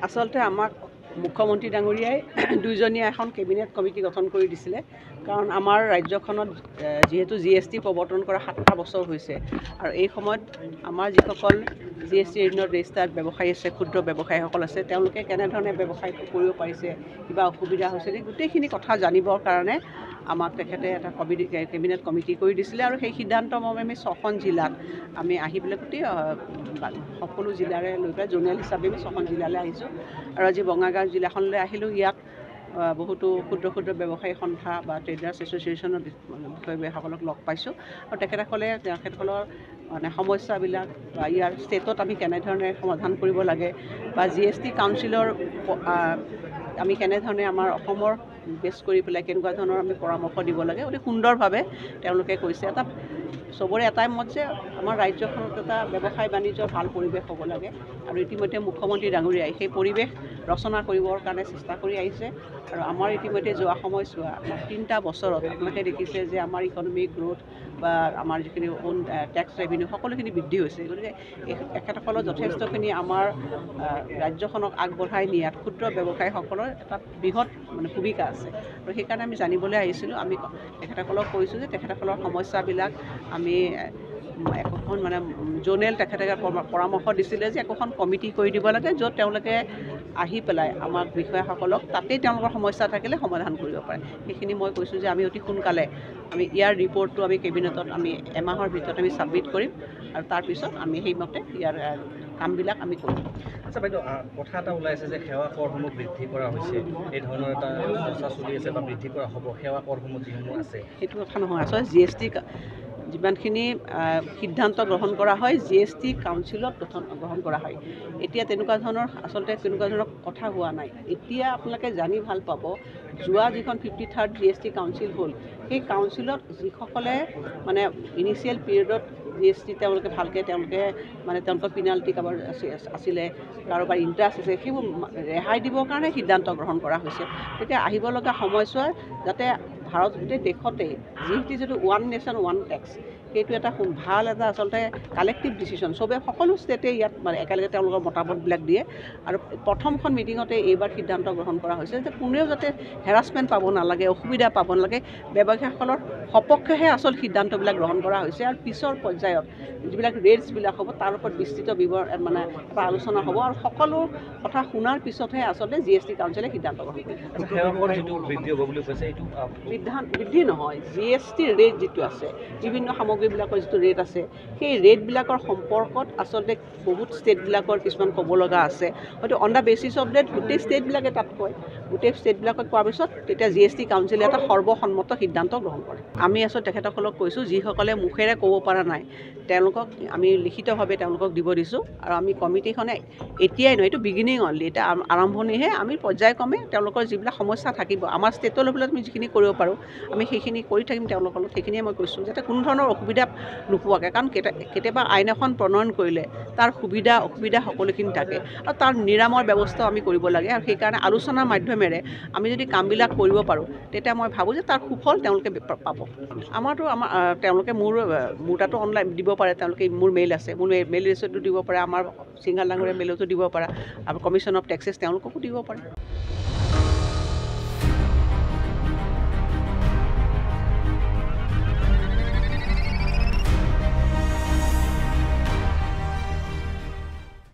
আচলতে আমাক মুখ্যমন্ত্ৰী ডাঙৰীয়াই দুইজনীয়া এখন কেবিনেট কমিটি গঠন কৰি দিছিলে। কাৰণ আমাৰ ৰাজ্যখনত যিহেতু GST প্ৰৱৰ্তন কৰা 7টা বছৰ হৈছে আৰু এই সময়ত আমাৰ যিসকল GST ঋণত ৰেজিষ্টাৰ্ড ব্যৱসায়ী আছে, ক্ষুদ্ৰ ব্যৱসায়ীসকল আছে, তেওঁলোকে কেনেধৰণে ব্যৱসায় কৰিব পাৰিছে, কিবা অসুবিধা হৈছে নেকি, গোটেইখিনি কথা জানিবৰ কাৰণে আমাক তেখেতে এটা কেবিনেট কমিটি কৰি দিছিলে। আৰু সেই সিদ্ধান্ত মৰ্মে আমি 6খন জিলাত আমি আহি পেলাই গোটেই সকলো জিলাৰে লৈ পেলাই জোনেল হিচাপে আমি 6খন জিলালৈ আহিছোঁ। আৰু আজি বঙাইগাঁও জিলাখনলৈ আহিলোঁ। ইয়াত বহুতো ক্ষুদ্ৰ ব্যৱসায়ী সন্থা বা ট্ৰেডাৰ্ছ এছ'চিয়েশ্যনৰ বিষয়সকলক লগ পাইছোঁ আৰু তেখেতসকলৰ মানে সমস্যাবিলাক বা ইয়াৰ ষ্টেটত আমি কেনেধৰণে সমাধান কৰিব লাগে বা GST কাউন্সিলৰ আমি কেনেধৰণে আমাৰ অসমৰ বেছ কৰি পেলাই কেনেকুৱা ধৰণৰ আমি পৰামৰ্শ দিব লাগে, অতি সুন্দৰভাৱে তেওঁলোকে কৈছে। চবৰে এটাই মত যে আমাৰ ৰাজ্যখনত এটা ব্যৱসায় বাণিজ্যৰ ভাল পৰিৱেশ হ'ব লাগে আৰু ইতিমধ্যে মুখ্যমন্ত্ৰী ডাঙৰীয়াই সেই পৰিৱেশ ৰচনা কৰিবৰ কাৰণে চেষ্টা কৰি আহিছে। আৰু আমাৰ ইতিমধ্যে যোৱা সময়ছোৱা 3টা বছৰত আপোনালোকে দেখিছে যে আমাৰ ইকনমিক গ্ৰোথ বা আমাৰ যিখিনি অ'ন টেক্স ৰেভিনিউ সকলোখিনি বৃদ্ধি হৈছে। গতিকে এখেতসকলৰ যথেষ্টখিনি আমাৰ ৰাজ্যখনক আগবঢ়াই নিয়াত ক্ষুদ্ৰ ব্যৱসায়ীসকলৰ এটা বৃহৎ মানে ভূমিকা আছে। আৰু সেইকাৰণে আমি জানিবলৈ আহিছিলোঁ। আমি তেখেতসকলক কৈছোঁ যে তেখেতসকলৰ সমস্যাবিলাক আমি একোখন মানে জোনেল তেখেতে পৰামৰ্শ দিছিলে যে একোখন কমিটি কৰি দিব লাগে, য'ত তেওঁলোকে আহি পেলাই আমাক বিষয়াসকলক তাতেই তেওঁলোকৰ সমস্যা থাকিলে সমাধান কৰিব পাৰে। সেইখিনি মই কৈছোঁ যে আমি অতি সোনকালে আমি ইয়াৰ ৰিপৰ্টটো আমি কেবিনেটত আমি এমাহৰ ভিতৰত আমি ছাবমিট কৰিম আৰু তাৰপিছত আমি সেইমতে ইয়াৰ কামবিলাক আমি কৰিম। আচ্ছা বাইদেউ, কথা এটা ওলাইছে যে সেৱা কৰসমূহ বৃদ্ধি কৰা হৈছে, এই ধৰণৰ এটা চৰ্চা চলি আছে বা বৃদ্ধি কৰা হ'ব সেৱা কৰসমূহ যিসমূহ আছে। সেইটো কথা নহয়। আচলতে GST যিমানখিনি সিদ্ধান্ত গ্ৰহণ কৰা হয় GST কাউন্সিলত গ্ৰহণ কৰা হয়। এতিয়া তেনেকুৱা ধৰণৰ কথা হোৱা নাই। এতিয়া আপোনালোকে জানি ভাল পাব, যোৱা যিখন 53rd GST কাউন্সিল হ'ল, সেই কাউন্সিলত যিসকলে মানে ইনিচিয়েল পিৰিয়ডত GST তেওঁলোকে মানে তেওঁলোকৰ পিনাল্টি কাৰোবাৰ আছিলে, কাৰোবাৰ ইণ্টাৰেষ্ট আছে, সেইবোৰ ৰেহাই দিবৰ কাৰণে সিদ্ধান্ত গ্ৰহণ কৰা হৈছে। তেতিয়া আহিব লগা সময়ছোৱা যাতে ভাৰত গোটেই দেশতেই যিটো ওৱান নেশ্যন ওৱান টেক্স, সেইটো এটা ভাল এটা আচলতে কালেক্টিভ ডিচিশ্যন। সকলো ষ্টেটে ইয়াত মানে একেলগে তেওঁলোকৰ মতামতবিলাক দিয়ে। আৰু প্ৰথমখন মিটিঙতে এইবাৰ সিদ্ধান্ত গ্ৰহণ কৰা হৈছে যে কোনেও যাতে হেৰাছমেণ্ট পাব নালাগে, অসুবিধা পাব নালাগে, ব্যৱসায়ীসকলৰ সপক্ষেহে আচল সিদ্ধান্তবিলাক গ্ৰহণ কৰা হৈছে। আৰু পিছৰ পৰ্যায়ত যিবিলাক ৰেটছবিলাক হ'ব তাৰ ওপৰত বিস্তৃত মানে এটা আলোচনা হ'ব আৰু সকলো কথা শুনাৰ পিছতহে আচলতে GST কাউন্সিলে সিদ্ধান্ত গ্ৰহণ কৰিব। বৃদ্ধি নহয়, GST ৰেট যিটো আছে, বিভিন্ন সামগ্ৰীবিলাকৰ যিটো ৰেট আছে, সেই ৰেটবিলাকৰ সম্পৰ্কত আচলতে বহুত ষ্টেটবিলাকৰ কিছুমান ক'ব লগা আছে। হয়তো on the basis of date গোটেই ষ্টেটবিলাকে তাত কয়, গোটেই ষ্টেটবিলাকক কোৱাৰ পিছত তেতিয়া GST কাউন্সিলে এটা সৰ্বসন্মত সিদ্ধান্ত গ্ৰহণ কৰে। আমি আচলতে তেখেতসকলক কৈছোঁ যিসকলে মুখেৰে ক'ব পৰা নাই তেওঁলোকক আমি লিখিতভাৱে তেওঁলোকক দিব দিছোঁ। আৰু আমি কমিটিখনে এতিয়াই নহয়, এইটো বিগিনিং অনলি, এতিয়া আৰম্ভণিহে। আমি পৰ্যায়ক্ৰমে তেওঁলোকৰ যিবিলাক সমস্যা থাকিব আমাৰ ষ্টেটৰ লেভেলত আমি যিখিনি কৰিব পাৰোঁ আমি সেইখিনি কৰি থাকিম তেওঁলোকৰ লগত। সেইখিনিয়ে মই কৈছোঁ যাতে কোনো ধৰণৰ অসুবিধা নোপোৱাকৈ, কাৰণ কেতিয়াবা আইন এখন প্ৰণয়ন কৰিলে তাৰ সুবিধা অসুবিধা সকলোখিনি থাকে আৰু তাৰ নিৰাময়ৰ ব্যৱস্থাও আমি কৰিব লাগে। আৰু সেইকাৰণে আলোচনাৰ মাধ্যমেৰে আমি যদি কামবিলাক কৰিব পাৰোঁ তেতিয়া মই ভাবোঁ যে তাৰ সুফল তেওঁলোকে পাব। তেওঁলোকে মোৰ তাতো অনলাইন দিব পাৰে, তেওঁলোকে মোৰ মেইল আছে, মোৰ মেইল এড্ৰেছতো দিব পাৰে, আমাৰ সিংঘাল ডাঙৰীয়া মেইলতো দিব পাৰে, আৰু কমিশ্যন অফ টেক্সেছ তেওঁলোককো দিব পাৰে।